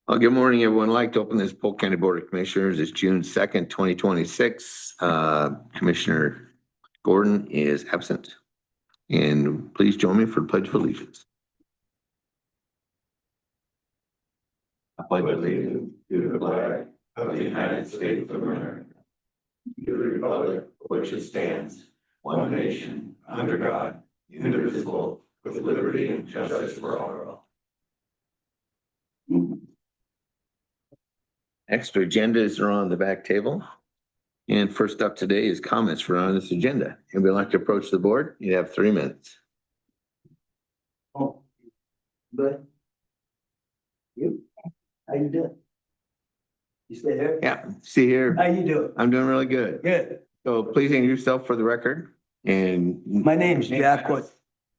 Well, good morning, everyone. I'd like to open this Polk County Board of Commissioners. It's June 2nd, 2026. Commissioner Gordon is absent. And please join me for the Pledge of Allegiance. I pledge allegiance to the flag of the United States of America, to the republic for which it stands, one nation, under God, indivisible, with liberty and justice for all. Extra agendas are on the back table. And first up today is comments for on this agenda. And we'd like to approach the board. You have 3 minutes. Oh, good. You, how you doing? You stay there? Yeah, see here. How you doing? I'm doing really good. Good. So please introduce yourself for the record. And My name's Jack.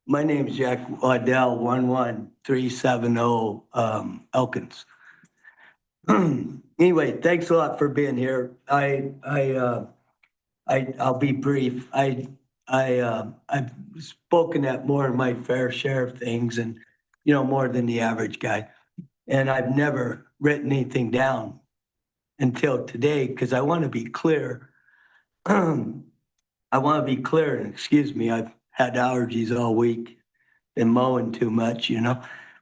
My name's Jack Waddell, 11370 Elkins. Anyway, thanks a lot for being here. I'll be brief. I've spoken at more than my fair share of things, and more than the average guy. And I've never written anything down until today because I want to be clear. And excuse me, I've had allergies all week, been mowing too much,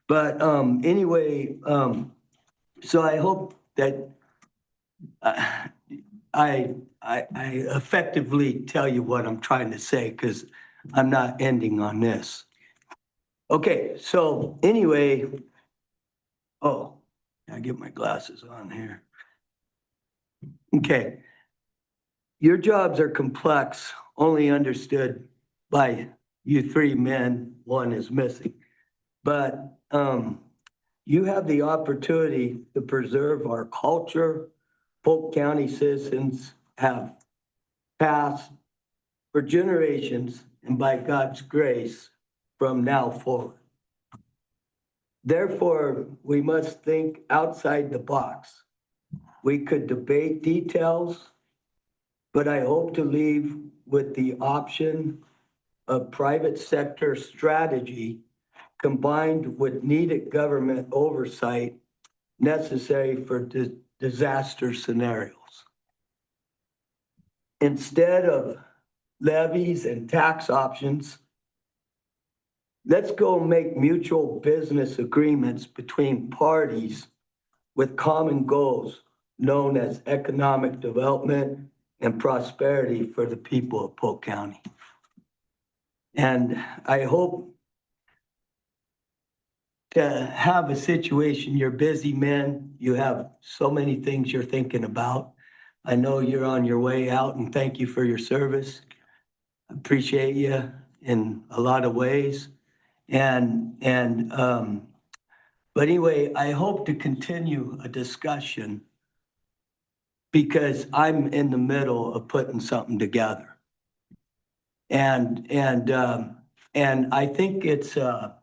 But anyway, so I hope that I effectively tell you what I'm trying to say because I'm not ending on this. Okay, so anyway, I get my glasses on here. Okay. Your jobs are complex, only understood by you 3 men, 1 is missing. But you have the opportunity to preserve our culture. Polk County citizens have passed for generations and by God's grace from now forward. Therefore, we must think outside the box. We could debate details, but I hope to leave with the option of private sector strategy combined with needed government oversight necessary for disaster scenarios. Instead of levies and tax options, let's go make mutual business agreements between parties with common goals known as economic development and prosperity for the people of Polk County. And I hope to have a situation, you're busy men, you have so many things you're thinking about. I know you're on your way out and thank you for your service. I appreciate you in a lot of ways. But anyway, I hope to continue a discussion because I'm in the middle of putting something together. And I think it's a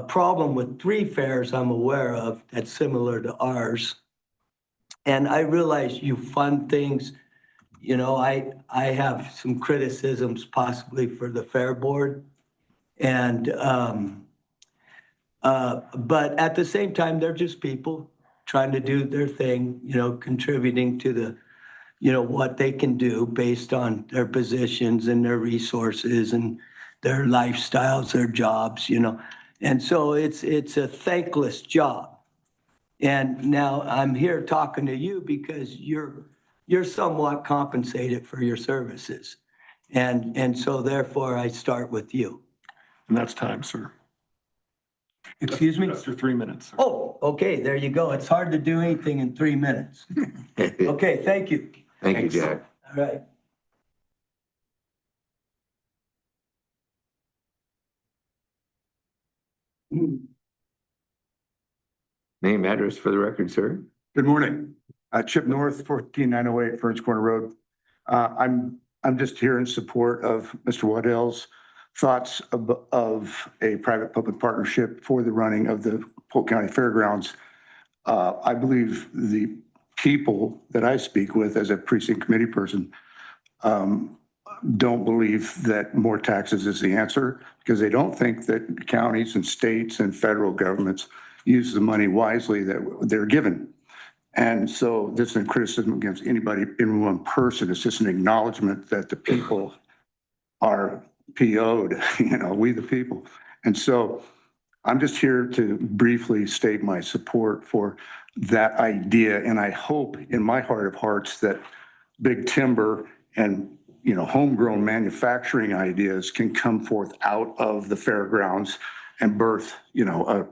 problem with 3 fairs I'm aware of that's similar to ours. And I realize you fund things, I have some criticisms possibly for the fair board. And, but at the same time, they're just people trying to do their thing, contributing to the, what they can do based on their positions and their resources and their lifestyles, their jobs, And so it's a thankless job. And now I'm here talking to you because you're somewhat compensated for your services. And so therefore I start with you. And that's time, sir. Excuse me? That's your 3 minutes, sir. Oh, okay, there you go. It's hard to do anything in 3 minutes. Okay, thank you. Thank you, Jack. All right. Name, address for the record, sir. Good morning. Chip North, 14908 Ferns Corner Road. I'm just here in support of Mr. Waddell's thoughts of a private-public partnership for the running of the Polk County Fairgrounds. I believe the people that I speak with as a precinct committee person don't believe that more taxes is the answer because they don't think that counties and states and federal governments use the money wisely that they're given. And so this isn't criticism against anybody in one person. It's just an acknowledgement that the people are PO'd, we the people. And so I'm just here to briefly state my support for that idea. And I hope in my heart of hearts that big timber and, homegrown manufacturing ideas can come forth out of the fairgrounds and birth, a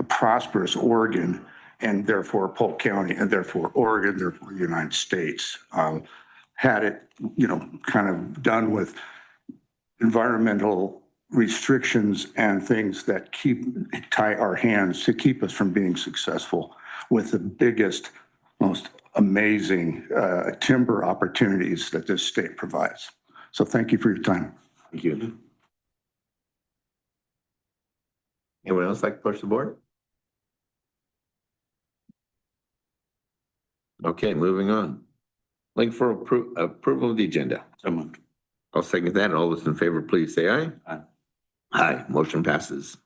prosperous Oregon and therefore Polk County and therefore Oregon, therefore the United States. Had it, kind of done with environmental restrictions and things that tie our hands to keep us from being successful with the biggest, most amazing timber opportunities that this state provides. So thank you for your time. Thank you. Anyone else like to push the board? Okay, moving on. Looking for approval of the agenda. So moved. I'll second that. All those in favor, please say aye. Aye. Aye, motion passes.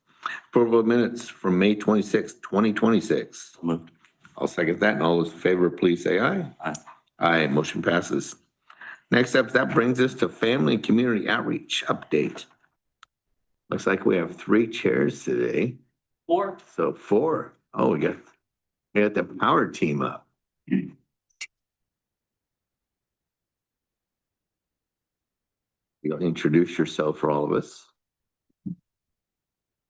Approval of minutes from May 26th, 2026. So moved. I'll second that. And all those in favor, please say aye. Aye. Aye, motion passes. Next up, that brings us to family and community outreach update. Looks like we have 3 chairs today. 4. So 4. Oh, we got the power team up. You'll introduce yourself for all of us.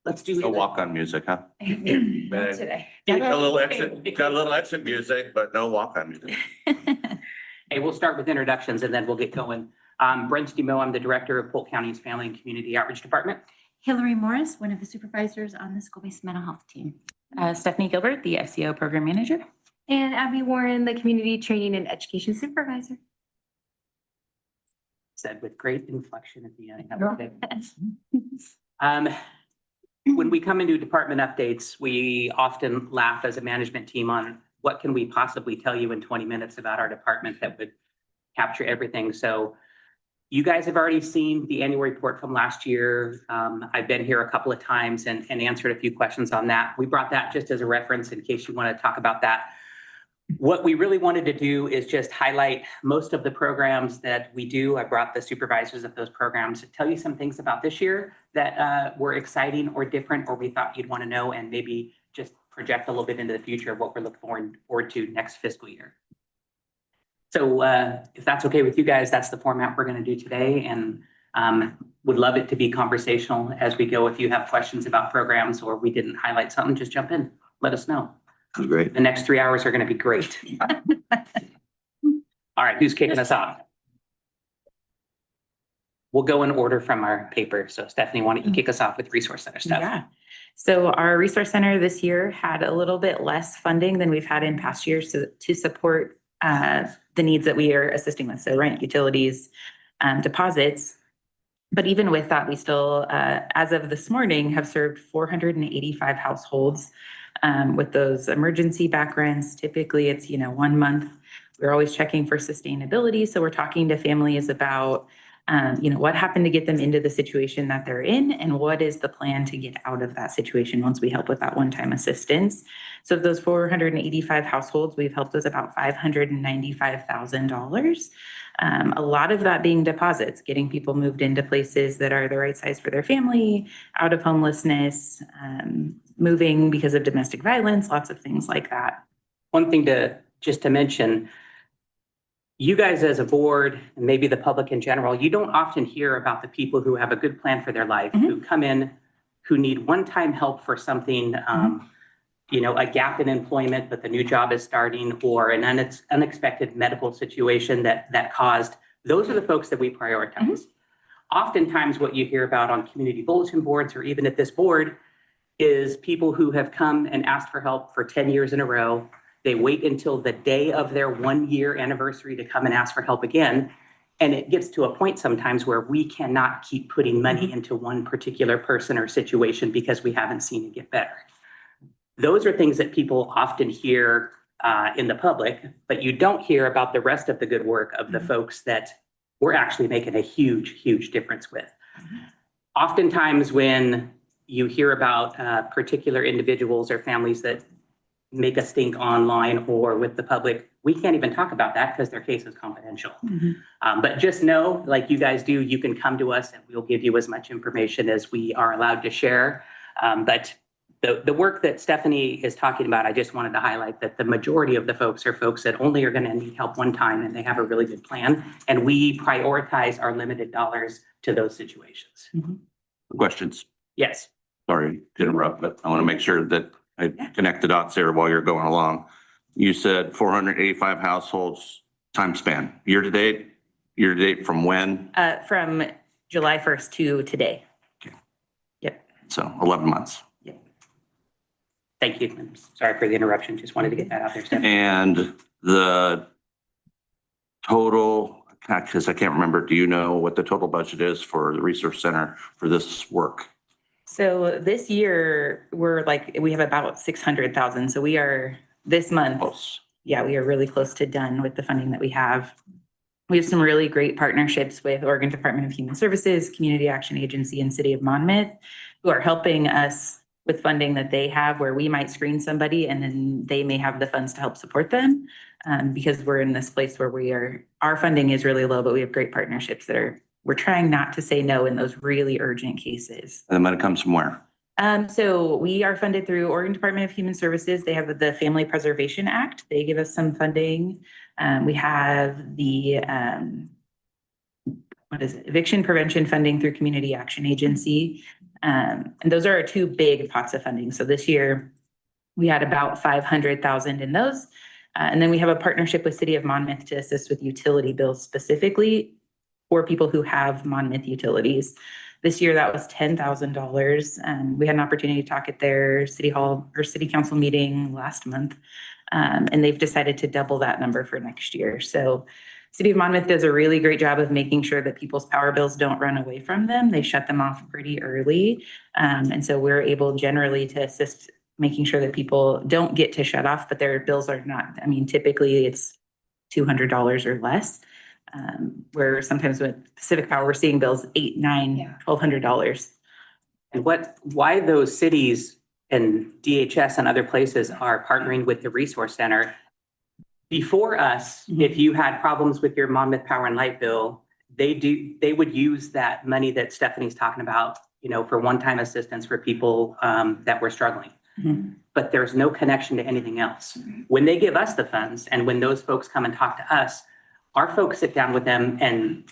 Let's do No it. walk-on music, huh? Today. Got a little exit music, but no walk-on music. Hey, we'll start with introductions and then we'll get going. Brent Stemo, I'm the director of Polk County's Family and Community Outreach Department. Hillary Morris, one of the supervisors on the school-based mental health team. Stephanie Gilbert, the FCO program manager. And Abby Warren, the Community Training and Education Supervisor. Said with great inflection at the end. When we come into department updates, we often laugh as a management team on what can we possibly tell you in 20 minutes about our department that would capture everything. So you guys have already seen the annual report from last year. I've been here a couple of times and answered a few questions on that. We brought that just as a reference in case you want to talk about that. What we really wanted to do is just highlight most of the programs that we do. I brought the supervisors of those programs to tell you some things about this year that were exciting or different, or we thought you'd want to know, and maybe just project a little bit into the future of what we're looking forward to next fiscal year. So if that's okay with you guys, that's the format we're going to do today, and would love it to be conversational as we go. If you have questions about programs or we didn't highlight something, just jump in, let us know. That's great. The next 3 hours are going to be great. All right, who's kicking us off? We'll go in order from our paper. So Stephanie, why don't you kick us off with Resource Center stuff? Yeah. So our resource center this year had a little bit less funding than we've had in past years to support the needs that we are assisting with. So rent, utilities, deposits. But even with that, we still, as of this morning, have served 485 households with those emergency back rents. Typically it's, 1 month. We're always checking for sustainability. So we're talking to families about, what happened to get them into the situation that they're in and what is the plan to get out of that situation once we help with that one-time assistance. So of those 485 households, we've helped with about $595,000. A lot of that being deposits, getting people moved into places that are the right size for their family, out of homelessness, moving because of domestic violence, lots of things like that. One thing to mention, you guys as a board, and maybe the public in general, you don't often hear about the people who have a good plan for their life, who come in, who need one-time help for something, a gap in employment, but the new job is starting, or an unexpected medical situation that caused. Those are the folks that we prioritize. Oftentimes what you hear about on community bulletin boards or even at this board is people who have come and asked for help for 10 years in a row. They wait until the day of their 1-year anniversary to come and ask for help again. And it gets to a point sometimes where we cannot keep putting money into one particular person or situation because we haven't seen it get better. Those are things that people often hear in the public, but you don't hear about the rest of the good work of the folks that we're actually making a huge, huge difference with. Oftentimes when you hear about particular individuals or families that make a stink online or with the public, we can't even talk about that because their case is confidential. But just know, like you guys do, you can come to us and we'll give you as much information as we are allowed to share. But the work that Stephanie is talking about, I just wanted to highlight that the majority of the folks are folks that only are going to need help one time and they have a really good plan. And we prioritize our limited dollars to those situations. Questions? Yes. Sorry to interrupt, but I want to make sure that I connect the dots there while you're going along. You said 485 households time span, year to date from when? From July 1st to today. So 11 months. Thank you. I'm sorry for the interruption. Just wanted to get that out there, Stephanie. And the total, because I can't remember, do you know what the total budget is for the resource center for this work? So this year, we have about 600,000. So we are this month. Close. Yeah, we are really close to done with the funding that we have. We have some really great partnerships with Oregon Department of Human Services, Community Action Agency, and City of Monmouth, who are helping us with funding that they have where we might screen somebody and then they may have the funds to help support them. Because we're in this place where our funding is really low, but we have great partnerships we're trying not to say no in those really urgent cases. And the money comes from where? So we are funded through Oregon Department of Human Services. They have the Family Preservation Act. They give us some funding. We have the, eviction prevention funding through Community Action Agency. And those are our two big pots of funding. So this year we had about 500,000 in those. And then we have a partnership with City of Monmouth to assist with utility bills specifically for people who have Monmouth utilities. This year, that was $10,000. We had an opportunity to talk at their city council meeting last month. And they've decided to double that number for next year. So City of Monmouth does a really great job of making sure that people's power bills don't run away from them. They shut them off pretty early. And so we're able generally to assist making sure that people don't get to shut off, but their bills are not, typically it's $200 or less. Where sometimes with Pacific Power, we're seeing bills $800, $900, $1,200. And why those cities and DHS and other places are partnering with the Resource Center. Before us, if you had problems with your Monmouth Power and Light bill, they would use that money that Stephanie's talking about, for one-time assistance for people that were struggling. But there's no connection to anything else. When they give us the funds and when those folks come and talk to us, our folks sit down with them and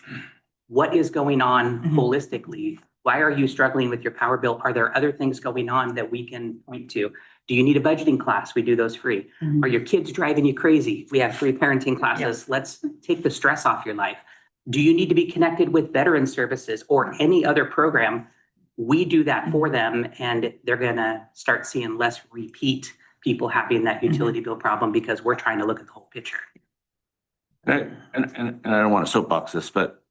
what is going on holistically? Why are you struggling with your power bill? Are there other things going on that we can point to? Do you need a budgeting class? We do those free. Are your kids driving you crazy? We have free parenting classes. Let's take the stress off your life. Do you need to be connected with veteran services or any other program? We do that for them and they're gonna start seeing less repeat people having that utility bill problem because we're trying to look at the whole picture. And I don't want to soapbox this, but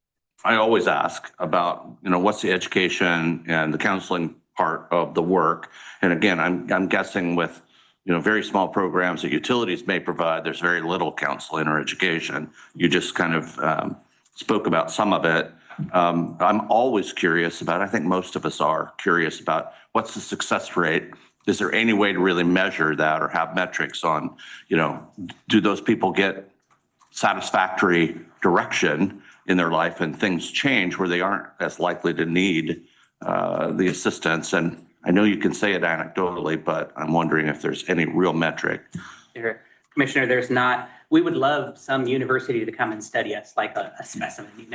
I always ask about, what's the education and the counseling part of the work? And again, I'm guessing with, very small programs that utilities may provide, there's very little counseling or education. You just kind of spoke about some of it. I'm always curious about, I think most of us are curious about what's the success rate? Is there any way to really measure that or have metrics on, do those people get satisfactory direction in their life and things change where they aren't as likely to need the assistance? And I know you can say it anecdotally, but I'm wondering if there's any real metric. Commissioner, there's not. We would love some university to come and study us like a specimen,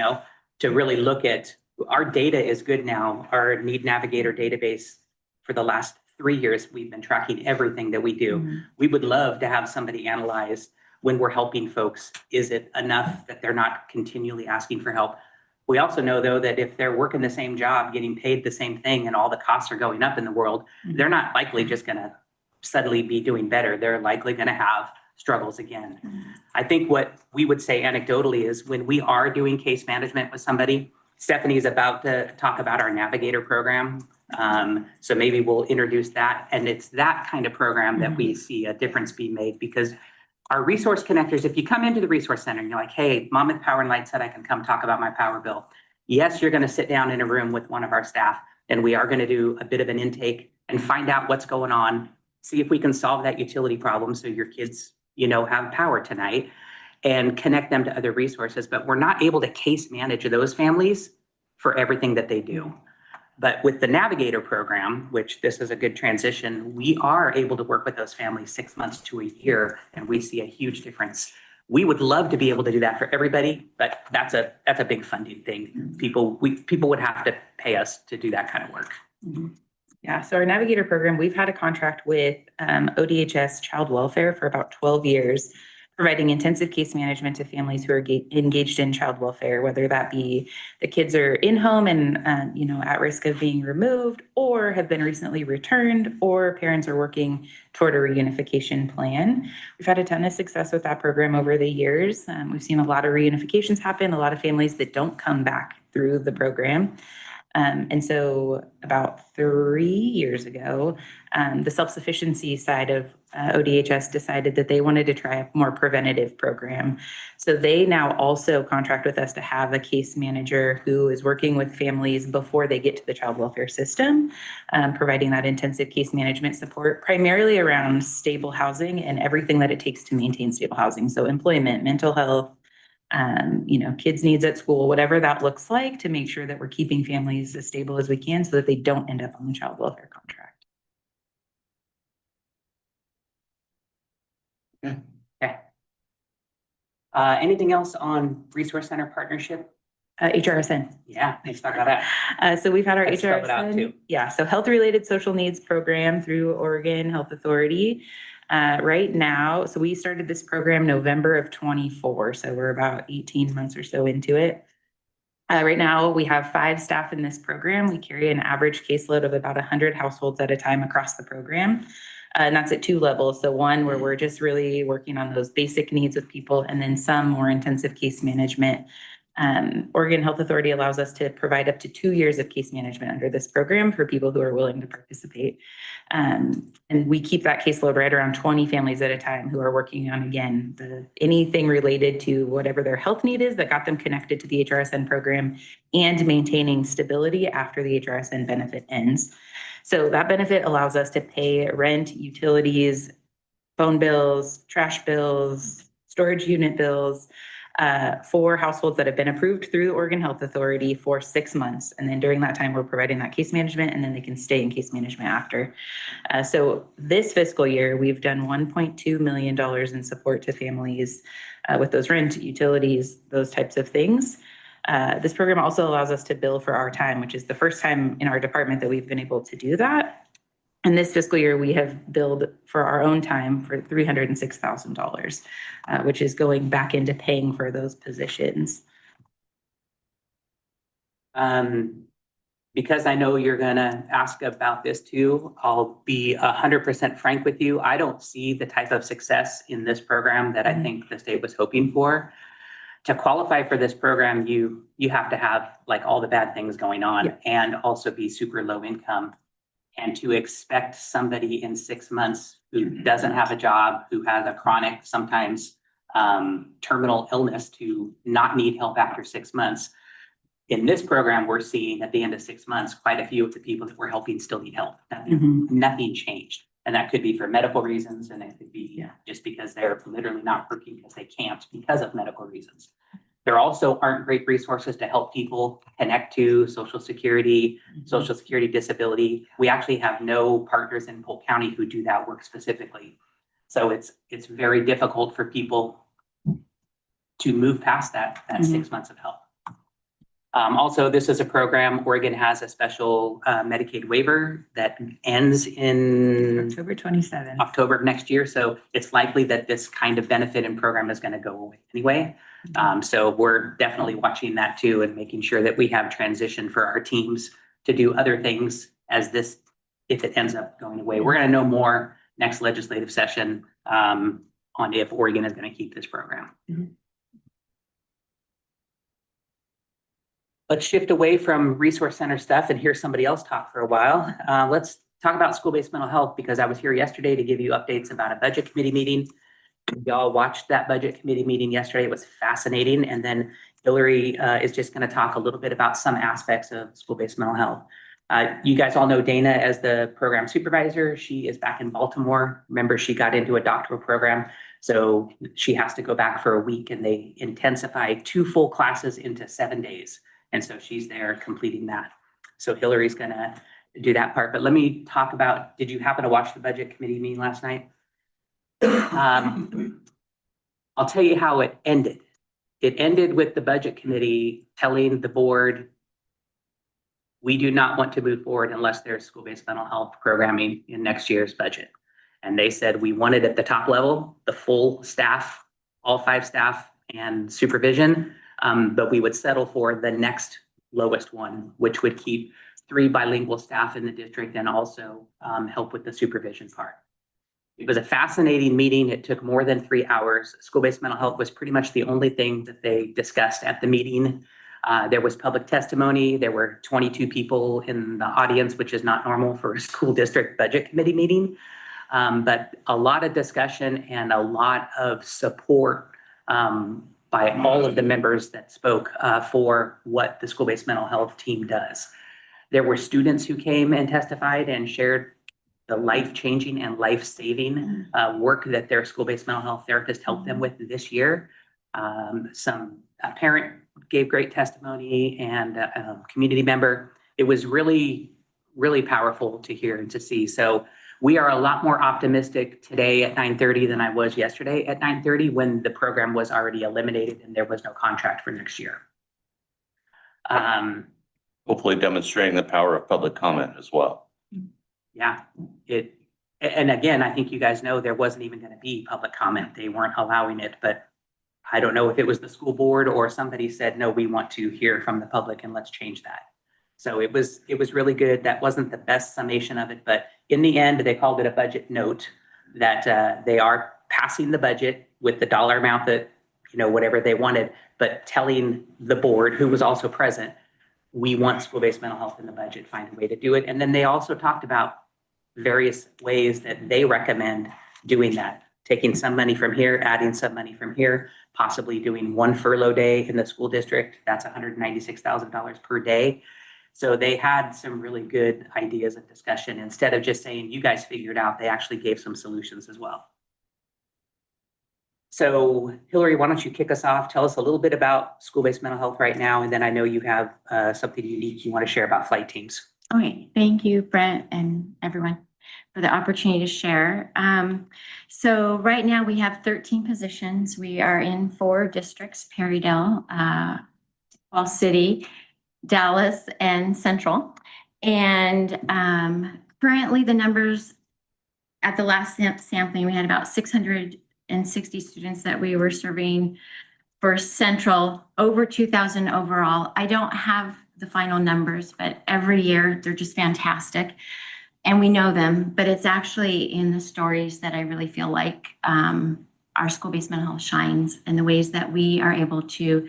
to really look at our data is good now. Our Need Navigator database for the last 3 years, we've been tracking everything that we do. We would love to have somebody analyze when we're helping folks, is it enough that they're not continually asking for help? We also know, though, that if they're working the same job, getting paid the same thing, and all the costs are going up in the world, they're not likely just going to suddenly be doing better. They're likely going to have struggles again. I think what we would say anecdotally is when we are doing case management with somebody, Stephanie's about to talk about our Navigator program. So maybe we'll introduce that. And it's that kind of program that we see a difference being made, because our resource connectors, if you come into the resource center and you're like, hey, Monmouth Power and Light said I can come talk about my power bill. Yes, you're going to sit down in a room with one of our staff. And we are going to do a bit of an intake and find out what's going on, see if we can solve that utility problem so your kids, have power tonight, and connect them to other resources. But we're not able to case manage those families for everything that they do. But with the Navigator program, which this is a good transition, we are able to work with those families 6 months to a year, and we see a huge difference. We would love to be able to do that for everybody, but that's a big funding thing. People would have to pay us to do that kind of work. Yeah, so our Navigator program, we've had a contract with ODHS Child Welfare for about 12 years, providing intensive case management to families who are engaged in child welfare, whether that be the kids are in home and, at risk of being removed, or have been recently returned, or parents are working toward a reunification plan. We've had a ton of success with that program over the years. We've seen a lot of reunifications happen, a lot of families that don't come back through the program. And so about 3 years ago, the self-sufficiency side of ODHS decided that they wanted to try a more preventative program. So they now also contract with us to have a case manager who is working with families before they get to the child welfare system, providing that intensive case management support, primarily around stable housing and everything that it takes to maintain stable housing. So employment, mental health, kids' needs at school, whatever that looks like, to make sure that we're keeping families as stable as we can so that they don't end up on the child welfare contract. Okay. Anything else on Resource Center partnership? HRSN. Yeah, let's talk about that. So we've had our Let's spell it out, HRSN. too. Yeah, so health-related social needs program through Oregon Health Authority. Right now, so we started this program November of 24, so we're about 18 months or so into it. Right now, we have 5 staff in this program. We carry an average caseload of about 100 households at a time across the program. And that's at 2 levels. So one where we're just really working on those basic needs with people, and then some more intensive case management. Oregon Health Authority allows us to provide up to 2 years of case management under this program for people who are willing to participate. And we keep that caseload right around 20 families at a time who are working on, again, anything related to whatever their health need is that got them connected to the HRSN program, and maintaining stability after the HRSN benefit ends. So that benefit allows us to pay rent, utilities, phone bills, trash bills, storage unit bills, for households that have been approved through the Oregon Health Authority for 6 months. And then during that time, we're providing that case management, and then they can stay in case management after. So this fiscal year, we've done $1.2 million in support to families with those rent, utilities, those types of things. This program also allows us to bill for our time, which is the first time in our department that we've been able to do that. And this fiscal year, we have billed for our own time for $306,000, which is going back into paying for those positions. Because I know you're gonna ask about this too, I'll be 100% frank with you. I don't see the type of success in this program that I think the state was hoping for. To qualify for this program, you have to have like all the bad things going on, and also be super low income. And to expect somebody in 6 months who doesn't have a job, who has a chronic, sometimes terminal illness, to not need help after 6 months. In this program, we're seeing at the end of 6 months, quite a few of the people that we're helping still need help. Nothing changed. And that could be for medical reasons, and it could be just because they're literally not working because they can't because of medical reasons. There also aren't great resources to help people connect to Social Security, Social Security disability. We actually have no partners in Polk County who do that work specifically. So it's very difficult for people to move past that 6 months of help. Also, this is a program, Oregon has a special Medicaid waiver that ends in October 27th. October of next year. So it's likely that this kind of benefit and program is going to go away anyway. So we're definitely watching that too, and making sure that we have transition for our teams to do other things as this, if it ends up going away. We're going to know more next legislative session on if Oregon is going to keep this program. Let's shift away from Resource Center stuff and hear somebody else talk for a while. Let's talk about school-based mental health, because I was here yesterday to give you updates about a budget committee meeting. Y'all watched that budget committee meeting yesterday. It was fascinating. And then Hillary is just going to talk a little bit about some aspects of school-based mental health. You guys all know Dana as the program supervisor. She is back in Baltimore. Remember, she got into a doctoral program, so she has to go back for a week, and they intensify 2 full classes into 7 days. And so she's there completing that. So Hillary's gonna do that part. But let me talk about, did you happen to watch the budget committee meeting last night? I'll tell you how it ended. It ended with the budget committee telling the board, we do not want to move forward unless there's school-based mental health programming in next year's budget. And they said we wanted at the top level, the full staff, all 5 staff and supervision, but we would settle for the next lowest one, which would keep 3 bilingual staff in the district and also help with the supervision part. It was a fascinating meeting. It took more than 3 hours. School-based mental health was pretty much the only thing that they discussed at the meeting. There was public testimony. There were 22 people in the audience, which is not normal for a school district budget committee meeting. But a lot of discussion and a lot of support by all of the members that spoke for what the school-based mental health team does. There were students who came and testified and shared the life-changing and life-saving work that their school-based mental health therapist helped them with this year. A parent gave great testimony, and a community member. It was really, really powerful to hear and to see. So we are a lot more optimistic today at 9:30 than I was yesterday at 9:30 when the program was already eliminated and there was no contract for next year. Hopefully demonstrating the power of public comment as well. Yeah, and again, I think you guys know there wasn't even going to be public comment. They weren't allowing it, but I don't know if it was the school board or somebody said, no, we want to hear from the public and let's change that. So it was really good. That wasn't the best summation of it, but in the end, they called it a budget note that they are passing the budget with the dollar amount that, whatever they wanted, but telling the board, who was also present, we want school-based mental health in the budget, find a way to do it. And then they also talked about various ways that they recommend doing that, taking some money from here, adding some money from here, possibly doing 1 furlough day in the school district. That's $196,000 per day. So they had some really good ideas of discussion. Instead of just saying, you guys figure it out, they actually gave some solutions as well. So Hillary, why don't you kick us off? Tell us a little bit about school-based mental health right now. And then I know you have something unique you want to share about flight teams. Okay, thank you, Brent, and everyone for the opportunity to share. So right now we have 13 positions. We are in 4 districts, Perrydale, Fall City, Dallas, and Central. And currently the numbers at the last sampling, we had about 660 students that we were surveying for Central, over 2,000 overall. I don't have the final numbers, but every year they're just fantastic. And we know them, but it's actually in the stories that I really feel like our school-based mental health shines, and the ways that we are able to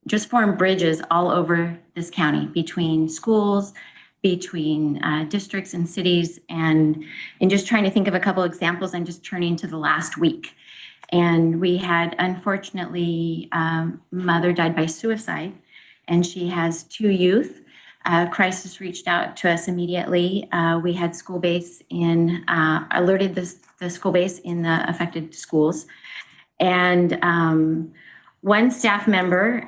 just form bridges all over this county between schools, between districts and cities, and just trying to think of a couple examples. I'm just turning to the last week. And we had, unfortunately, mother died by suicide, and she has 2 youth. Crisis reached out to us immediately. We had school base alerted the school base in the affected schools. And one staff member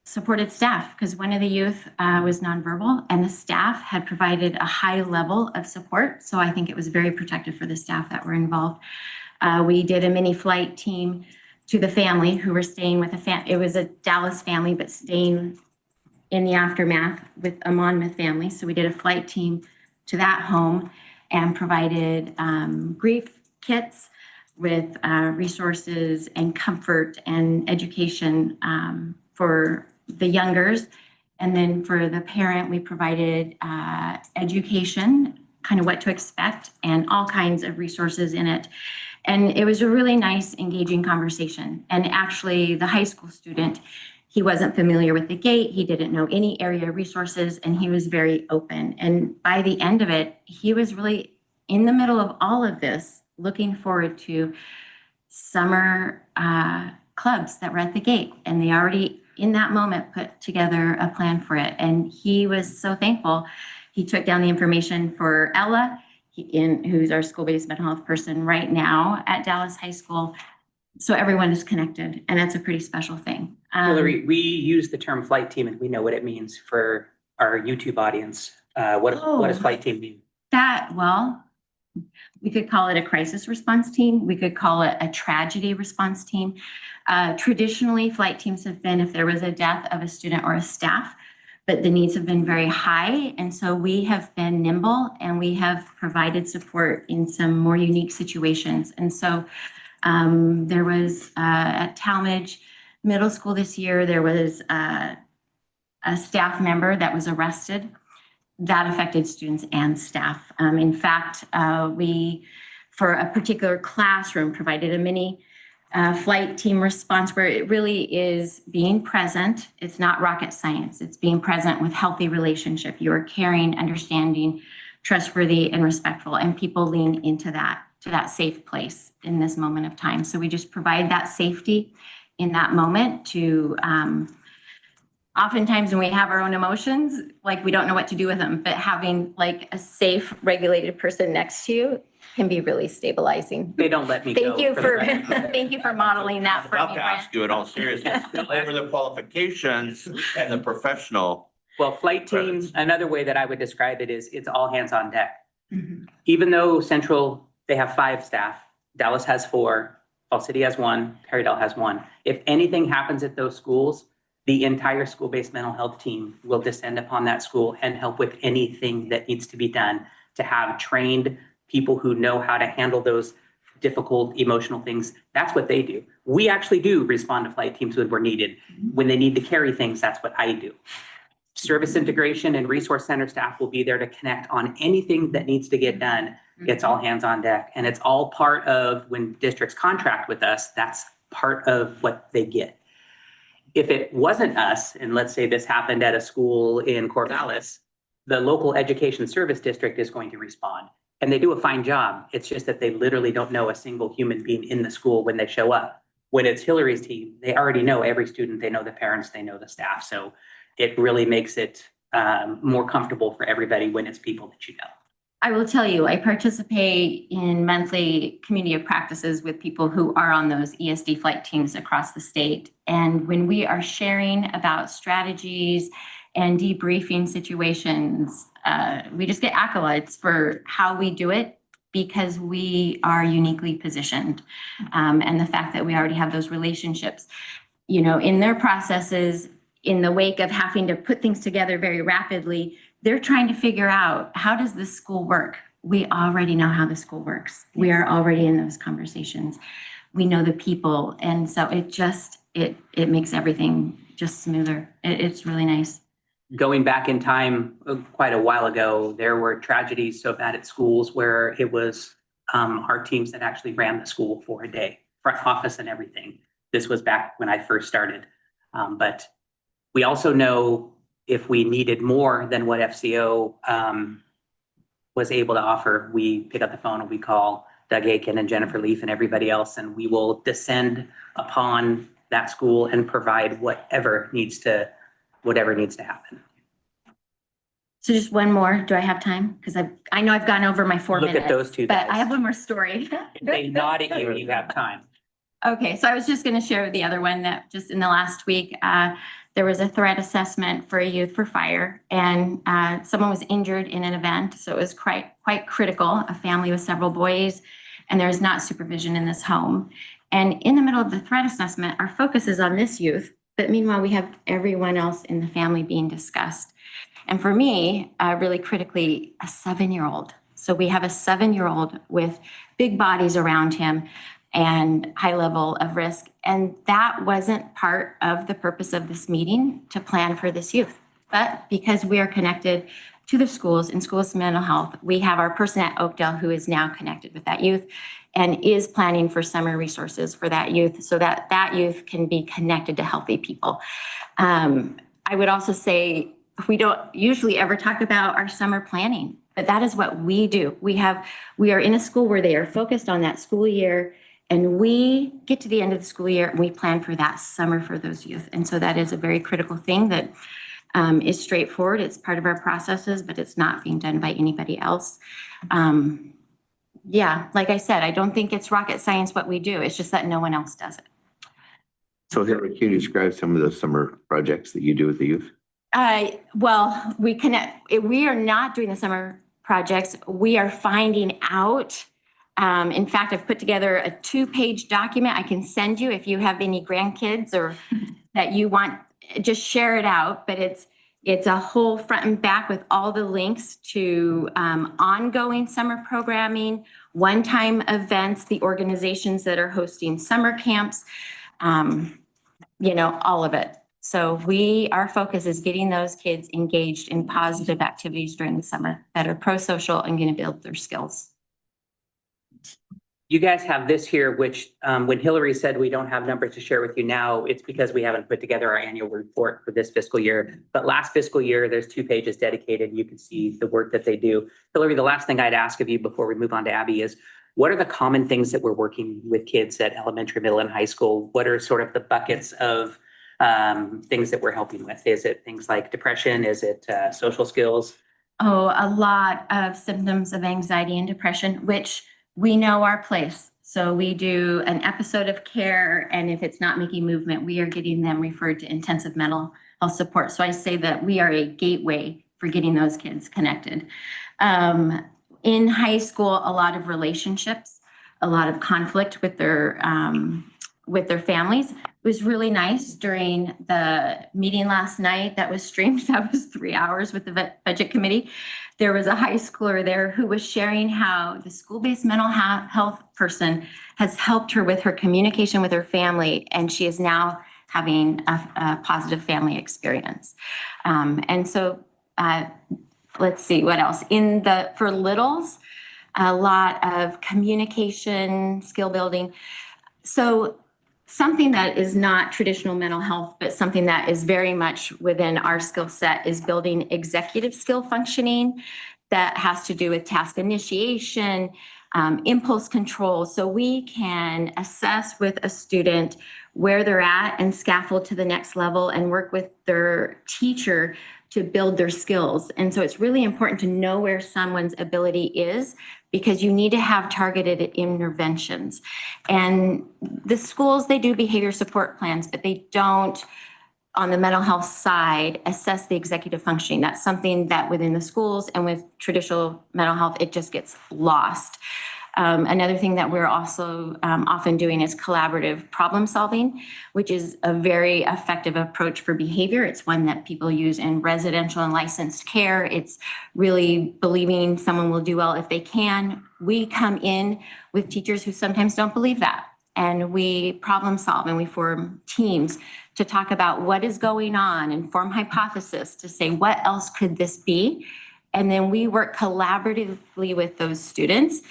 supported staff because one of the youth was nonverbal, and the staff had provided a high level of support. So I think it was very protective for the staff that were involved. We did a mini flight team to the family who were staying with it was a Dallas family, but staying in the aftermath with a Monmouth family. So we did a flight team to that home and provided grief kits with resources and comfort and education for the youngers. And then for the parent, we provided education, kind of what to expect, and all kinds of resources in it. And it was a really nice, engaging conversation. And actually, the high school student, he wasn't familiar with the gate. He didn't know any area resources, and he was very open. And by the end of it, he was really in the middle of all of this, looking forward to summer clubs that were at the gate. And they already in that moment, put together a plan for it. And he was so thankful. He took down the information for Ella, who's our school-based mental health person right now at Dallas High School. So everyone is connected, and that's a pretty special thing. Hillary, we use the term flight team and we know what it means for our YouTube audience. What does flight team mean? Well, we could call it a crisis response team. We could call it a tragedy response team. Traditionally, flight teams have been if there was a death of a student or a staff, but the needs have been very high. And so we have been nimble and we have provided support in some more unique situations. And so there was at Talmadge Middle School this year, there was a staff member that was arrested. That affected students and staff. In fact, we, for a particular classroom, provided a mini flight team response where it really is being present. It's not rocket science. It's being present with healthy relationship. You are caring, understanding, trustworthy, and respectful, and people lean into that, to that safe place in this moment of time. So we just provide that safety in that moment to oftentimes when we have our own emotions, like we don't know what to do with them, but having like a safe, regulated person next to you can be really stabilizing. They don't let me go. Thank you for modeling that for me, About to Brent. ask you in all seriousness, over the qualifications and the professional. Well, flight team, another way that I would describe it is it's all hands on deck. Mhm. Even though Central, they have 5 staff, Dallas has 4, Fall City has 1, Perrydale has 1. If anything happens at those schools, the entire school-based mental health team will descend upon that school and help with anything that needs to be done to have trained people who know how to handle those difficult emotional things. That's what they do. We actually do respond to flight teams when we're needed. When they need to carry things, that's what I do. Service integration and resource center staff will be there to connect on anything that needs to get done. It's all hands on deck. And it's all part of when districts contract with us, that's part of what they get. If it wasn't us, and let's say this happened at a school in Corvallis, the local education service district is going to respond. And they do a fine job. It's just that they literally don't know a single human being in the school when they show up. When it's Hillary's team, they already know every student, they know the parents, they know the staff. So it really makes it more comfortable for everybody when it's people that you know. I will tell you, I participate in monthly community of practices with people who are on those ESD flight teams across the state. And when we are sharing about strategies and debriefing situations, we just get accolades for how we do it because we are uniquely positioned. And the fact that we already have those relationships, you know, in their processes, in the wake of having to put things together very rapidly, they're trying to figure out, how does this school work? We already know how the school works. We are already in those conversations. We know the people. And so it makes everything just smoother. It's really nice. Going back in time quite a while ago, there were tragedies so bad at schools where it was our teams that actually ran the school for a day, front office and everything. This was back when I first started. But we also know if we needed more than what FCO was able to offer, we pick up the phone and we call Doug Aiken and Jennifer Leaf and everybody else, and we will descend upon that school and provide whatever needs to happen. So just one more. Do I have time? Because I know I've gone over my 4 minutes. Look at those two But guys. I have one more story. If they nod at you, you have time. Okay, so I was just going to share the other one that just in the last week, there was a threat assessment for a youth for fire, and someone was injured in an event. So it was quite critical, a family with several boys, and there is not supervision in this home. And in the middle of the threat assessment, our focus is on this youth, but meanwhile, we have everyone else in the family being discussed. And for me, really critically, a 7-year-old. So we have a 7-year-old with big bodies around him and high level of risk. And that wasn't part of the purpose of this meeting to plan for this youth. But because we are connected to the schools and schools mental health, we have our person at Oakdale who is now connected with that youth and is planning for summer resources for that youth so that that youth can be connected to healthy people. I would also say we don't usually ever talk about our summer planning, but that is what we do. We are in a school where they are focused on that school year And we get to the end of the school year and we plan for that summer for those youth. And so that is a very critical thing that is straightforward. It's part of our processes, but it's not being done by anybody else. Yeah, like I said, I don't think it's rocket science what we do. It's just that no one else does it. So Hillary, can you describe some of the summer projects that you do with the youth? Well, we are not doing the summer projects. We are finding out. In fact, I've put together a 2-page document I can send you if you have any grandkids or that you want, just share it out. But it's a whole front and back with all the links to ongoing summer programming, one-time events, the organizations that are hosting summer camps, all of it. So our focus is getting those kids engaged in positive activities during the summer that are pro-social and going to build their skills. You guys have this here, which when Hillary said we don't have numbers to share with you now, it's because we haven't put together our annual report for this fiscal year. But last fiscal year, there's 2 pages dedicated. You can see the work that they do. Hillary, the last thing I'd ask of you before we move on to Abby is, what are the common things that we're working with kids at elementary, middle, and high school? What are sort of the buckets of things that we're helping with? Is it things like depression? Is it social skills? Oh, a lot of symptoms of anxiety and depression, which we know our place. So we do an episode of care, and if it's not making movement, we are getting them referred to intensive mental health support. So I say that we are a gateway for getting those kids connected. In high school, a lot of relationships, a lot of conflict with their families. It was really nice during the meeting last night that was streamed. That was 3 hours with the budget committee. There was a high schooler there who was sharing how the school-based mental health person has helped her with her communication with her family, and she is now having a positive family experience. And so let's see what else. For littles, a lot of communication, skill building. So something that is not traditional mental health, but something that is very much within our skill set is building executive skill functioning that has to do with task initiation, impulse control. So we can assess with a student where they're at and scaffold to the next level and work with their teacher to build their skills. And so it's really important to know where someone's ability is, because you need to have targeted interventions. And the schools, they do behavior support plans, but they don't, on the mental health side, assess the executive functioning. That's something that within the schools and with traditional mental health, it just gets lost. Another thing that we're also often doing is collaborative problem solving, which is a very effective approach for behavior. It's one that people use in residential and licensed care. It's really believing someone will do well if they can. We come in with teachers who sometimes don't believe that, and we problem solve and we form teams to talk about what is going on and form hypothesis to say, what else could this be? And then we work collaboratively with those students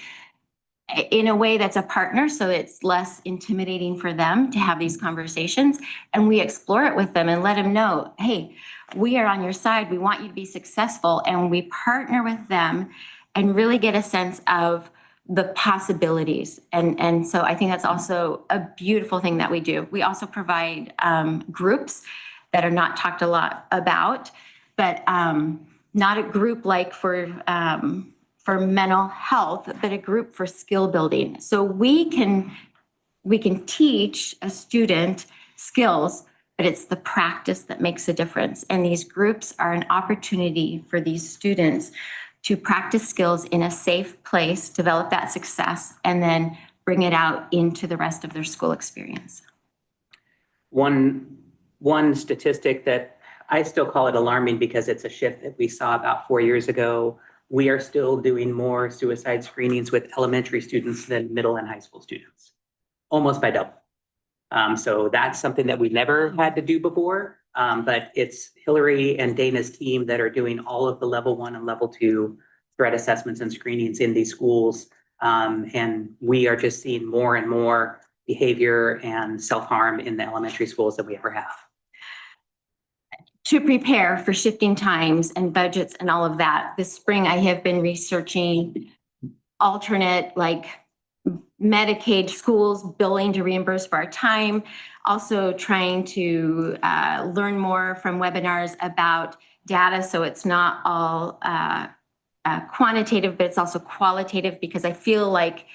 in a way that's a partner, so it's less intimidating for them to have these conversations. And we explore it with them and let them know, hey, we are on your side. We want you to be successful. And we partner with them and really get a sense of the possibilities. And so I think that's also a beautiful thing that we do. We also provide groups that are not talked a lot about, but not a group like for mental health, but a group for skill building. So we can teach a student skills, but it's the practice that makes a difference. And these groups are an opportunity for these students to practice skills in a safe place, develop that success, and then bring it out into the rest of their school experience. One statistic that I still call it alarming because it's a shift that we saw about 4 years ago. We are still doing more suicide screenings with elementary students than middle and high school students, almost by double. So that's something that we never had to do before, but it's Hillary and Dana's team that are doing all of the level 1 and level 2 threat assessments and screenings in these schools. And we are just seeing more and more behavior and self-harm in the elementary schools than we ever have. To prepare for shifting times and budgets and all of that, this spring I have been researching alternate Medicaid schools billing to reimburse for our time. Also trying to learn more from webinars about data, so it's not all quantitative, but it's also qualitative, because I feel like,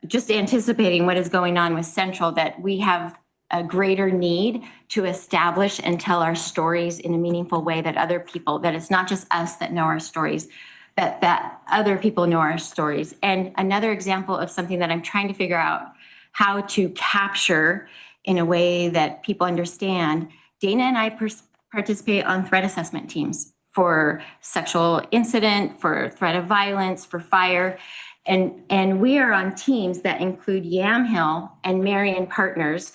just anticipating what is going on with Central, that we have a greater need to establish and tell our stories in a meaningful way, that other people, that it's not just us that know our stories, that other people know our stories. And another example of something that I'm trying to figure out how to capture in a way that people understand, Dana and I participate on threat assessment teams for sexual incident, for threat of violence, for fire. And we are on teams that include Yamhill and Marion Partners.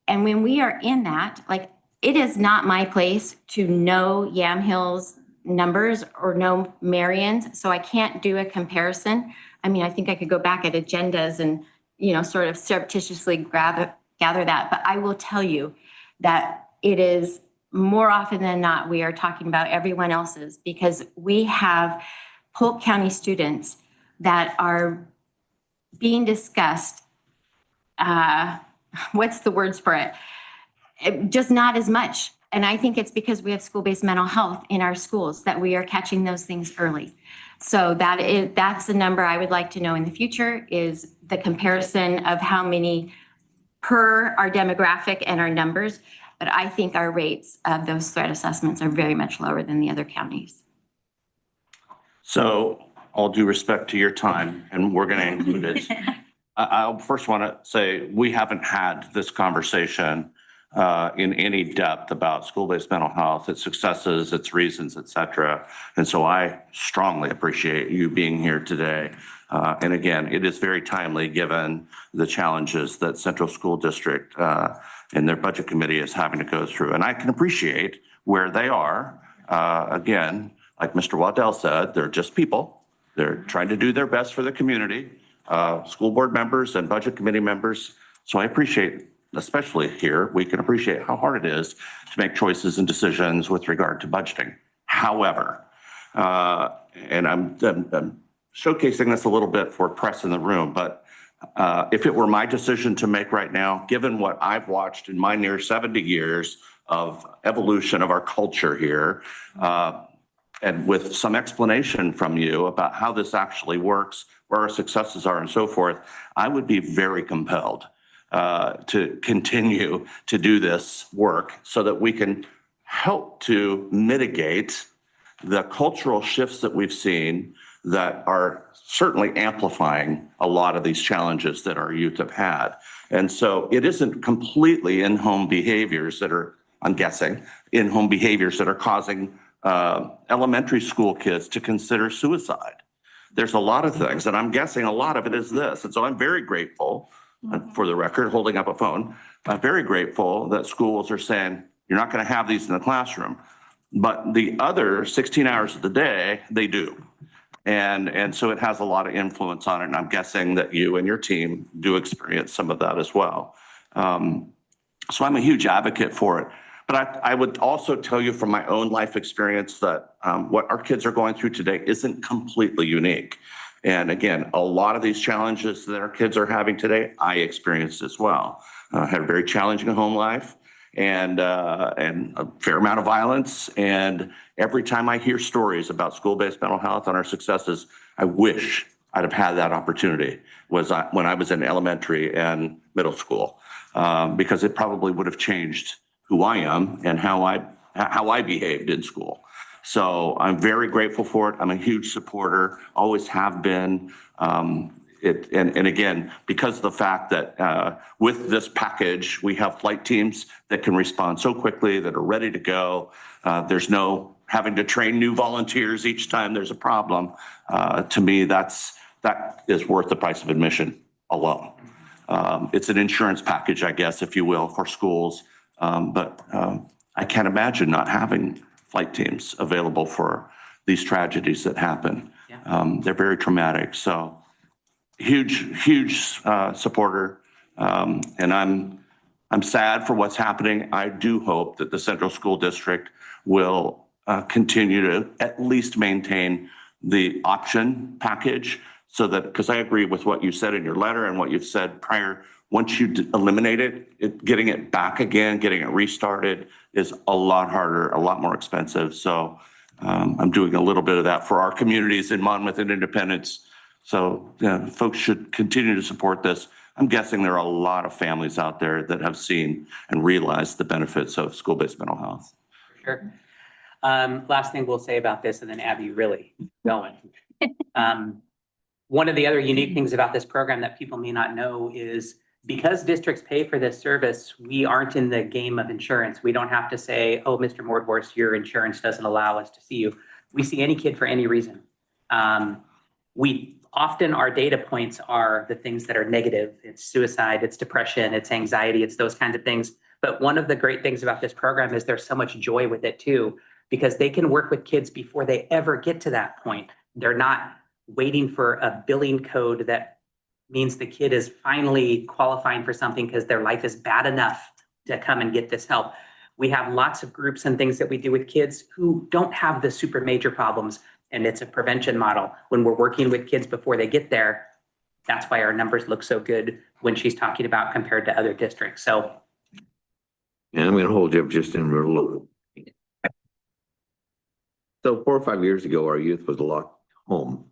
And when we are in that, like, it is not my place to know Yamhill's numbers or know Marion's, so I can't do a comparison. I mean, I think I could go back at agendas and, sort of surreptitiously gather that. But I will tell you that it is more often than not, we are talking about everyone else's, because we have Polk County students that are being discussed. What's the words for it? Just not as much. And I think it's because we have school-based mental health in our schools that we are catching those things early. So that's the number I would like to know in the future, is the comparison of how many per our demographic and our numbers. But I think our rates of those threat assessments are very much lower than the other counties. So all due respect to your time, and we're going to include it. I first want to say we haven't had this conversation in any depth about school-based mental health, its successes, its reasons, et cetera. And so I strongly appreciate you being here today. And again, it is very timely given the challenges that Central School District and their budget committee is having to go through. And I can appreciate where they are. Again, like Mr. Waddell said, they're just people. They're trying to do their best for the community, school board members and budget committee members. So I appreciate, especially here, we can appreciate how hard it is to make choices and decisions with regard to budgeting. However, and I'm showcasing this a little bit for press in the room, but if it were my decision to make right now, given what I've watched in my near 70 years of evolution of our culture here, and with some explanation from you about how this actually works, where our successes are and so forth, I would be very compelled to continue to do this work so that we can help to mitigate the cultural shifts that we've seen that are certainly amplifying a lot of these challenges that our youth have had. And so it isn't completely in-home behaviors that are, I'm guessing, in-home behaviors that are causing elementary school kids to consider suicide. There's a lot of things, and I'm guessing a lot of it is this. And so I'm very grateful, for the record, holding up a phone, I'm very grateful that schools are saying, you're not going to have these in the classroom. But the other 16 hours of the day, they do. And so it has a lot of influence on it. And I'm guessing that you and your team do experience some of that as well. So I'm a huge advocate for it. But I would also tell you from my own life experience that what our kids are going through today isn't completely unique. And again, a lot of these challenges that our kids are having today, I experienced as well. Had a very challenging home life and a fair amount of violence. And every time I hear stories about school-based mental health and our successes, I wish I'd have had that opportunity when I was in elementary and middle school, because it probably would have changed who I am and how I behaved in school. So I'm very grateful for it. I'm a huge supporter, always have been. And again, because of the fact that with this package, we have flight teams that can respond so quickly, that are ready to go. There's no having to train new volunteers each time there's a problem. To me, that is worth the price of admission alone. It's an insurance package, I guess, if you will, for schools. But I can't imagine not having flight teams available for these tragedies that happen. Yeah. They're very traumatic. So huge supporter. And I'm sad for what's happening. I do hope that the Central School District will continue to at least maintain the option package so that, because I agree with what you said in your letter and what you've said prior, once you eliminate it, getting it back again, getting it restarted is a lot harder, a lot more expensive. So I'm doing a little bit of that for our communities in Monmouth and Independence. So yeah, folks should continue to support this. I'm guessing there are a lot of families out there that have seen and realized the benefits of school-based mental health. Sure. Last thing we'll say about this, and then Abby really going. One of the other unique things about this program that people may not know is because districts pay for this service, we aren't in the game of insurance. We don't have to say, oh, Mr. Mordhorst, your insurance doesn't allow us to see you. We see any kid for any reason. We often, our data points are the things that are negative. It's suicide, it's depression, it's anxiety, it's those kinds of things. But one of the great things about this program is there's so much joy with it too, because they can work with kids before they ever get to that point. They're not waiting for a billing code that means the kid is finally qualifying for something because their life is bad enough to come and get this help. We have lots of groups and things that we do with kids who don't have the super major problems, and it's a prevention model. When we're working with kids before they get there, that's why our numbers look so good when she's talking about compared to other districts. So. And I'm gonna hold you up just in a little. So 4 or 5 years ago, our youth was locked home.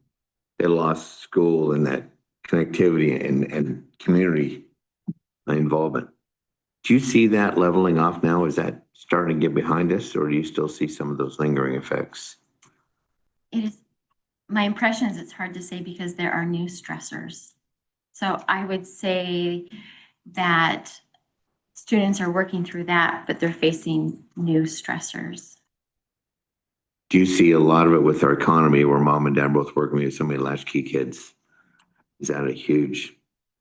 They lost school and that connectivity and community involvement. Do you see that leveling off now? Is that starting to get behind us, or do you still see some of those lingering effects? It is, my impression is it's hard to say because there are new stressors. So I would say that students are working through that, but they're facing new stressors. Do you see a lot of it with our economy where mom and dad both working with so many latchkey kids? Is that a huge?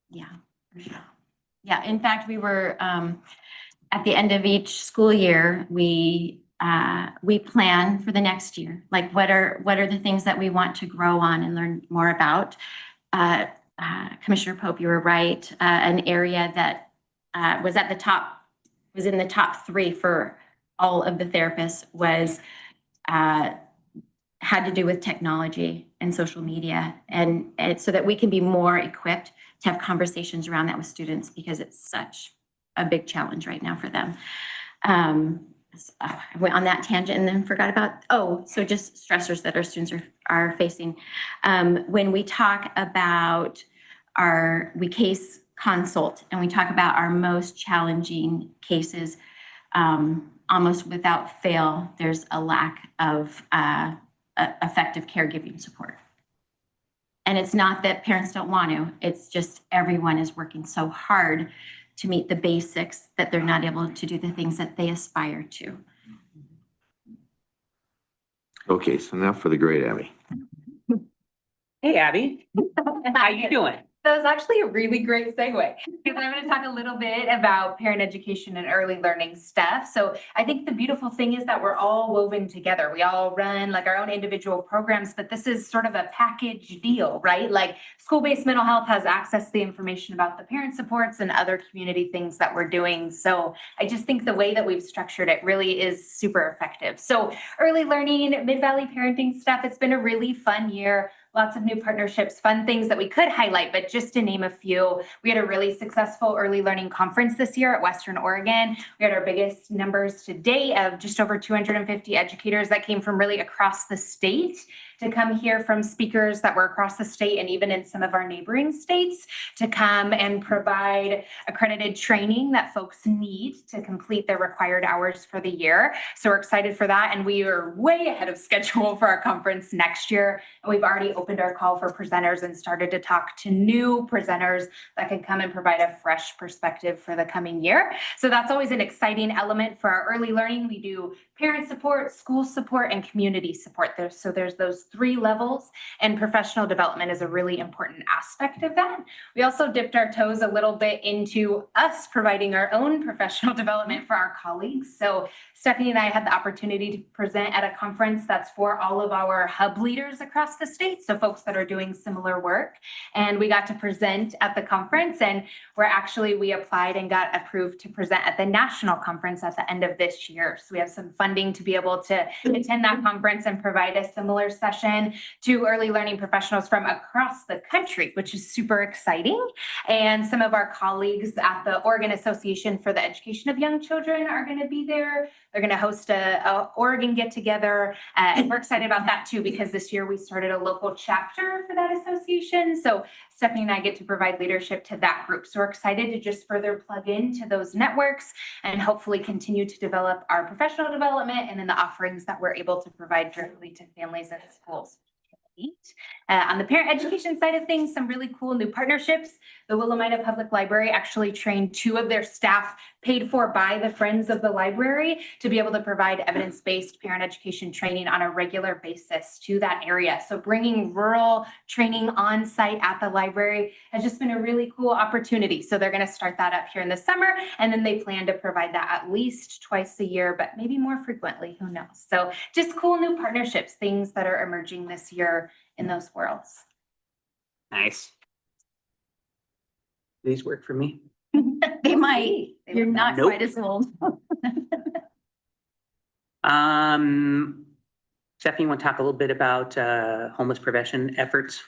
Yeah, for sure. Yeah, in fact, we were at the end of each school year, we plan for the next year. Like what are the things that we want to grow on and learn more about? Commissioner Pope, you were right. An area that was at the top, was in the top 3 for all of the therapists was had to do with technology and social media, and so that we can be more equipped to have conversations around that with students because it's such a big challenge right now for them. I went on that tangent and then forgot about, so just stressors that our students are facing. When we talk about we case consult and we talk about our most challenging cases, almost without fail, there's a lack of effective caregiving support. And it's not that parents don't want to, it's just everyone is working so hard to meet the basics that they're not able to do the things that they aspire to. Okay, so now for the great Abby. Hey, Abby, how you doing? That was actually a really great segue because I'm going to talk a little bit about parent education and early learning stuff. So I think the beautiful thing is that we're all woven together. We all run like our own individual programs, but this is sort of a package deal, right? Like school-based mental health has access to the information about the parent supports and other community things that we're doing. So I just think the way that we've structured it really is super effective. So early learning, Mid-Valley parenting stuff, it's been a really fun year. Lots of new partnerships, fun things that we could highlight, but just to name a few, we had a really successful early learning conference this year at Western Oregon. We had our biggest numbers to date of just over 250 educators that came from really across the state to come hear from speakers that were across the state and even in some of our neighboring states to come and provide accredited training that folks need to complete their required hours for the year. So we're excited for that. And we are way ahead of schedule for our conference next year. And we've already opened our call for presenters and started to talk to new presenters that can come and provide a fresh perspective for the coming year. So that's always an exciting element for our early learning. We do parent support, school support, and community support. So there's those 3 levels, and professional development is a really important aspect of that. We also dipped our toes a little bit into us providing our own professional development for our colleagues. So Stephanie and I had the opportunity to present at a conference that's for all of our hub leaders across the state, so folks that are doing similar work. And we got to present at the conference, and we applied and got approved to present at the national conference at the end of this year. So we have some fun funding to be able to attend that conference and provide a similar session to early learning professionals from across the country, which is super exciting. And some of our colleagues at the Oregon Association for the Education of Young Children are going to be there. They're going to host a Oregon get together. And we're excited about that too, because this year we started a local chapter for that association. So Stephanie and I get to provide leadership to that group. So we're excited to just further plug into those networks and hopefully continue to develop our professional development and then the offerings that we're able to provide directly to families and schools. On the parent education side of things, some really cool new partnerships. The Willamette Public Library actually trained 2 of their staff paid for by the Friends of the Library to be able to provide evidence-based parent education training on a regular basis to that area. So bringing rural training on site at the library has just been a really cool opportunity. So they're going to start that up here in the summer, and then they plan to provide that at least twice a year, but maybe more frequently, who knows? So just cool new partnerships, things that are emerging this year in those worlds. Nice. These work for me. They might. They You're look not Nope. quite as old. Stephanie, you want to talk a little bit about homeless prevention efforts,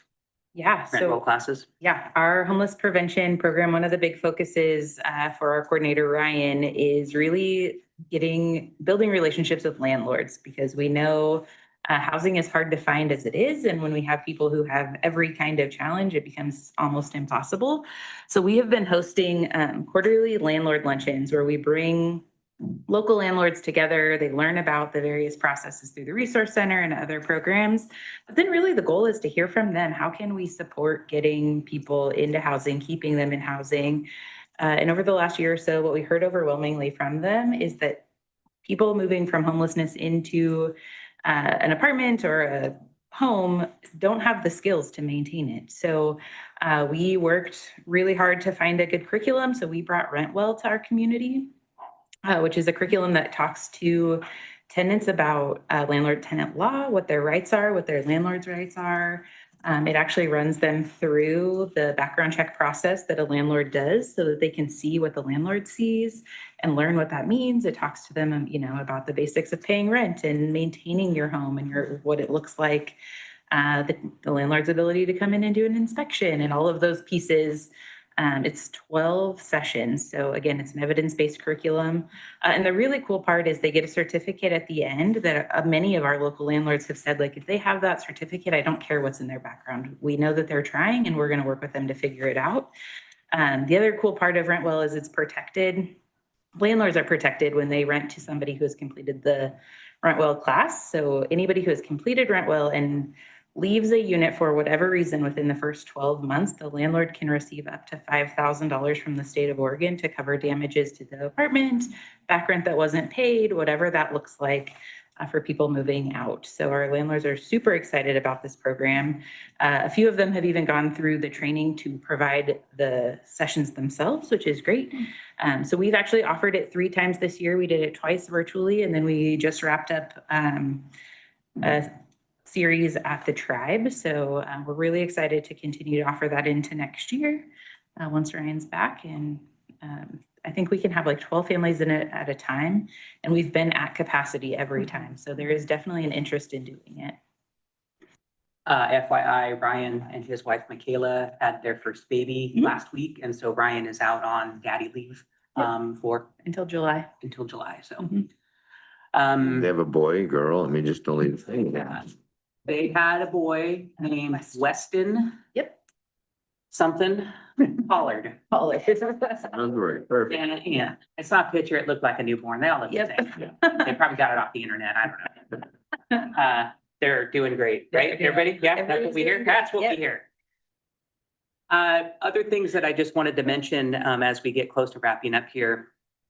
Yeah, rent roll so classes? yeah, our homeless prevention program, one of the big focuses for our coordinator, Ryan, is really building relationships with landlords, because we know housing is hard to find as it is. And when we have people who have every kind of challenge, it becomes almost impossible. So we have been hosting quarterly landlord luncheons where we bring local landlords together. They learn about the various processes through the Resource Center and other programs. But then really the goal is to hear from them. How can we support getting people into housing, keeping them in housing? And over the last year or so, what we heard overwhelmingly from them is that people moving from homelessness into an apartment or a home don't have the skills to maintain it. So we worked really hard to find a good curriculum. So we brought Rentwell to our community, which is a curriculum that talks to tenants about landlord-tenant law, what their rights are, what their landlord's rights are. It actually runs them through the background check process that a landlord does so that they can see what the landlord sees and learn what that means. It talks to them, about the basics of paying rent and maintaining your home and what it looks like, the landlord's ability to come in and do an inspection and all of those pieces. It's 12 sessions. So again, it's an evidence-based curriculum. And the really cool part is they get a certificate at the end that many of our local landlords have said, like, if they have that certificate, I don't care what's in their background. We know that they're trying and we're going to work with them to figure it out. The other cool part of Rentwell is it's protected. Landlords are protected when they rent to somebody who has completed the Rentwell class. So anybody who has completed Rentwell and leaves a unit for whatever reason within the first 12 months, the landlord can receive up to $5,000 from the state of Oregon to cover damages to the apartment, back rent that wasn't paid, whatever that looks like for people moving out. So our landlords are super excited about this program. A few of them have even gone through the training to provide the sessions themselves, which is great. So we've actually offered it 3 times this year. We did it twice virtually, and then we just wrapped up a series at the Tribe. So we're really excited to continue to offer that into next year once Ryan's back. And I think we can have like 12 families in it at a time. And we've been at capacity every time. So there is definitely an interest in doing it. FYI, Ryan and his wife, Michaela, had their first baby last week. And so Ryan is out on daddy leave Until July. So They have a boy, girl, I mean, just don't leave the thing. yeah. They had a boy named Weston. Yep. Something Pollard. Sounds right, perfect. And yeah, I saw a picture. It looked like a newborn. They all look the same. They probably got it off the internet. I don't know. They're doing great, right? Everybody? Yeah, that's what we hear. That's what we hear. Other things that I just wanted to mention as we get close to wrapping up here.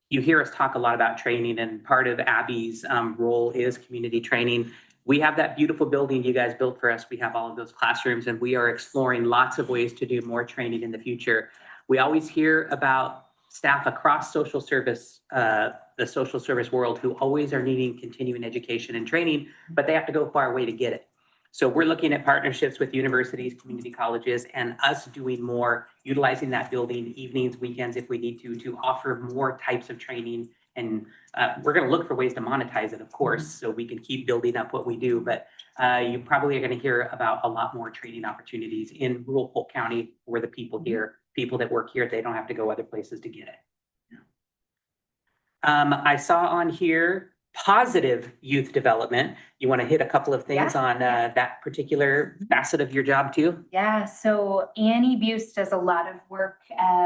You hear us talk a lot about training, and part of Abby's role is community training. We have that beautiful building you guys built for us. We have all of those classrooms, and we are exploring lots of ways to do more training in the future. We always hear about staff across social service, the social service world, who always are needing continuing education and training, but they have to go far away to get it. So we're looking at partnerships with universities, community colleges, and us doing more, utilizing that building evenings, weekends, if we need to offer more types of training And we're going to look for ways to monetize it, of course, so we can keep building up what we do. But you probably are going to hear about a lot more training opportunities in rural Polk County where the people here, people that work here, they don't have to go other places to get it. I saw on here positive youth development. You want to hit a couple of things on that particular facet of your job too? Yeah, so Annie Buse does a lot of work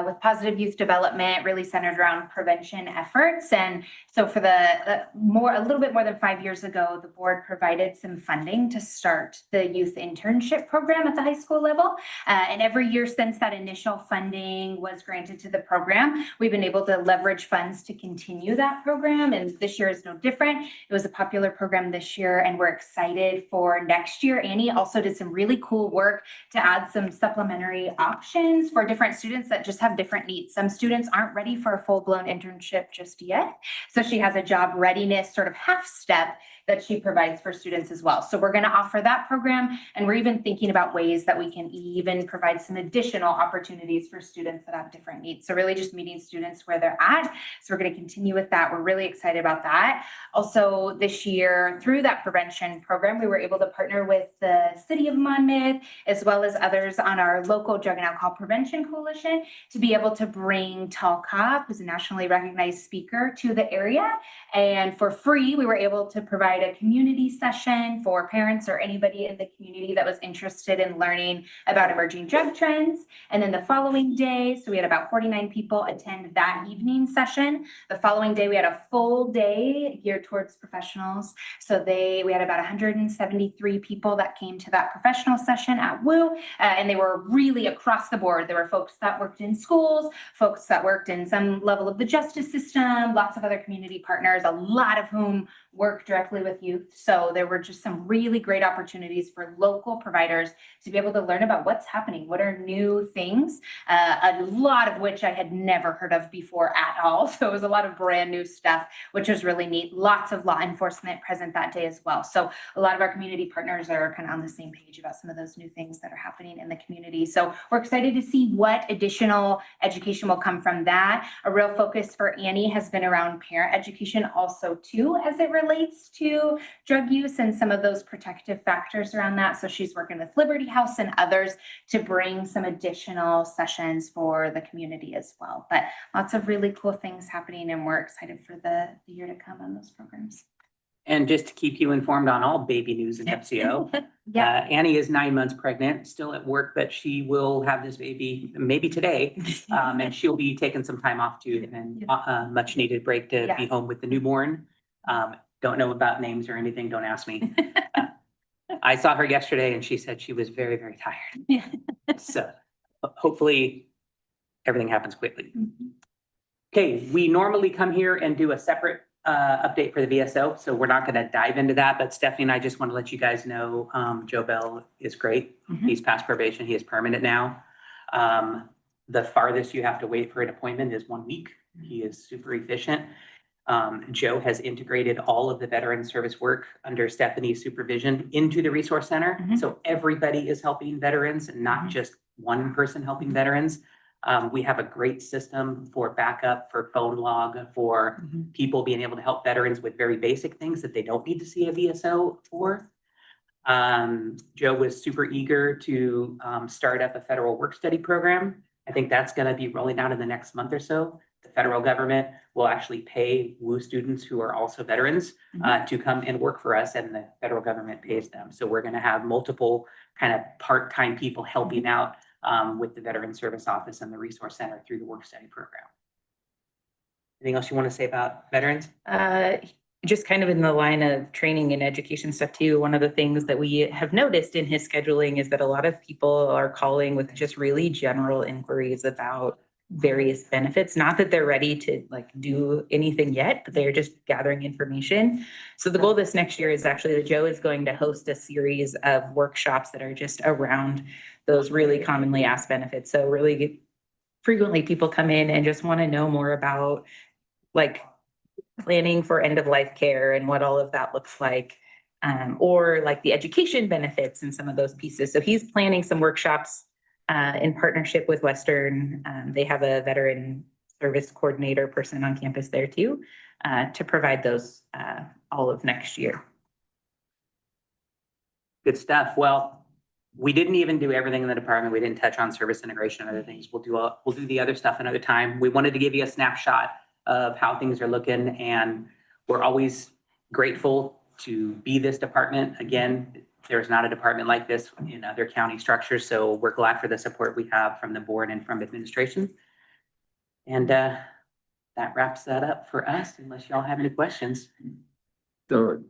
with positive youth development, really centered around prevention efforts. And so for a little bit more than 5 years ago, the board provided some funding to start the youth internship program at the high school level. And every year since that initial funding was granted to the program, we've been able to leverage funds to continue that program. And this year is no different. It was a popular program this year, and we're excited for next year. Annie also did some really cool work to add some supplementary options for different students that just have different needs. Some students aren't ready for a full-blown internship just yet. So she has a job readiness sort of half step that she provides for students as well. So we're going to offer that program, and we're even thinking about ways that we can even provide some additional opportunities for students that have different needs. So really just meeting students where they're at. So we're going to continue with that. We're really excited about that. Also this year, through that prevention program, we were able to partner with the City of Monmouth, as well as others on our local Drug and Alcohol Prevention Coalition, to be able to bring Tal Cobb, who's a nationally recognized speaker, to the area. And for free, we were able to provide a community session for parents or anybody in the community that was interested in learning about emerging drug trends. And then the following day, so we had about 49 people attend that evening session. The following day, we had a full day geared towards professionals. So we had about 173 people that came to that professional session at WU, and they were really across the board. There were folks that worked in schools, folks that worked in some level of the justice system, lots of other community partners, a lot of whom work directly with youth. So there were just some really great opportunities for local providers to be able to learn about what's happening, what are new things, a lot of which I had never heard of before at all. So it was a lot of brand new stuff, which was really neat. Lots of law enforcement present that day as well. So a lot of our community partners are kind of on the same page about some of those new things that are happening in the community. So we're excited to see what additional education will come from that. A real focus for Annie has been around parent education also too, as it relates to drug use and some of those protective factors around that. So she's working with Liberty House and others to bring some additional sessions for the community as well. But lots of really cool things happening, and we're excited for the year to come on those programs. And just to keep you informed on all baby news in FCO, Annie is 9 months pregnant, still at work, but she will have this baby maybe today. And she'll be taking some time off too, and much needed break to be home with the newborn. Don't know about names or anything, don't ask me. I saw her yesterday and she said she was very, very tired. So hopefully everything happens quickly. Okay, we normally come here and do a separate update for the VSO, so we're not going to dive into that, but Stephanie and I just want to let you guys know Joe Bell is great. He's passed probation. He is permanent now. The farthest you have to wait for an appointment is 1 week. He is super efficient. Joe has integrated all of the veteran service work under Stephanie's supervision into the resource center. So everybody is helping veterans, and not just one person helping veterans. We have a great system for backup, for phone log, for people being able to help veterans with very basic things that they don't need to see a VSO for. Joe was super eager to start up a federal work study program. I think that's going to be rolling out in the next month or so. The federal government will actually pay WU students who are also veterans to come and work for us, and the federal government pays them. So we're going to have multiple kind of part-time people helping out with the Veteran Service Office and the Resource Center through the work study program. Anything else you want to say about veterans? Just kind of in the line of training and education stuff too, one of the things that we have noticed in his scheduling is that a lot of people are calling with just really general inquiries about various benefits. Not that they're ready to like do anything yet, but they're just gathering information. So the goal this next year is actually that Joe is going to host a series of workshops that are just around those really commonly asked benefits. So really frequently people come in and just want to know more about like planning for end of life care and what all of that looks like, or like the education benefits and some of those pieces. So he's planning some workshops in partnership with Western. They have a veteran service coordinator person on campus there too, to provide those all of next year. Good stuff. Well, we didn't even do everything in the department. We didn't touch on service integration and other things. We'll do the other stuff another time. We wanted to give you a snapshot of how things are looking, and we're always grateful to be this department. Again, there's not a department like this in other county structures, so we're glad for the support we have from the board and from administration. And that wraps that up for us, unless y'all have any questions. So,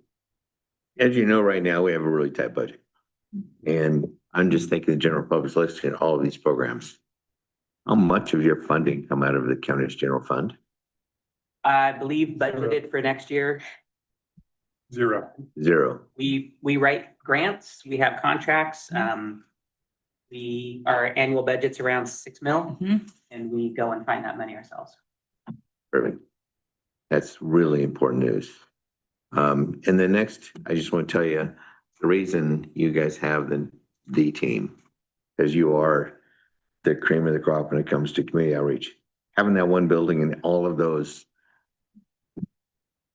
as you know, right now, we have a really tight budget. And I'm just thinking the general public's listening to all of these programs. How much of your funding come out of the county's general fund? I believe budgeted for next year, Zero. Zero. we write grants, we have contracts. Our annual budget's around 6 mil, and we go and find that money ourselves. Perfect. That's really important news. And the next, I just want to tell you, the reason you guys have the team, because you are the cream of the crop when it comes to community outreach. Having that one building and all of those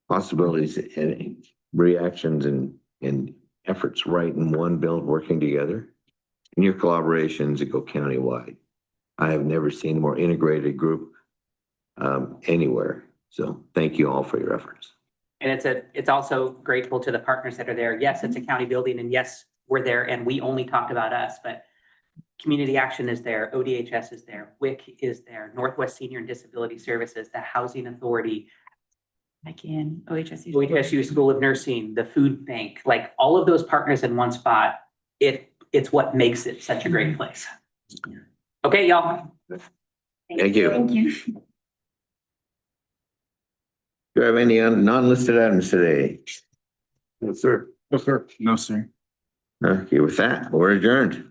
possibilities and reactions and efforts right in one build working together, and your collaborations that go countywide. I have never seen a more integrated group anywhere. So thank you all for your efforts. And it's also grateful to the partners that are there. Yes, it's a county building, and yes, we're there, and we only talked about us, but Community Action is there, ODHS is there, WIC is there, Northwest Senior and Disability Services, the Housing Authority, Again, OHSU. OHSU School of Nursing, the Food Bank, like all of those partners in one spot. It's what makes it such a great place. Okay, y'all. Thank you. Thank you. Do I have any non-listed items today? Yes, sir. No, sir. No, sir. Okay, with that, we're adjourned.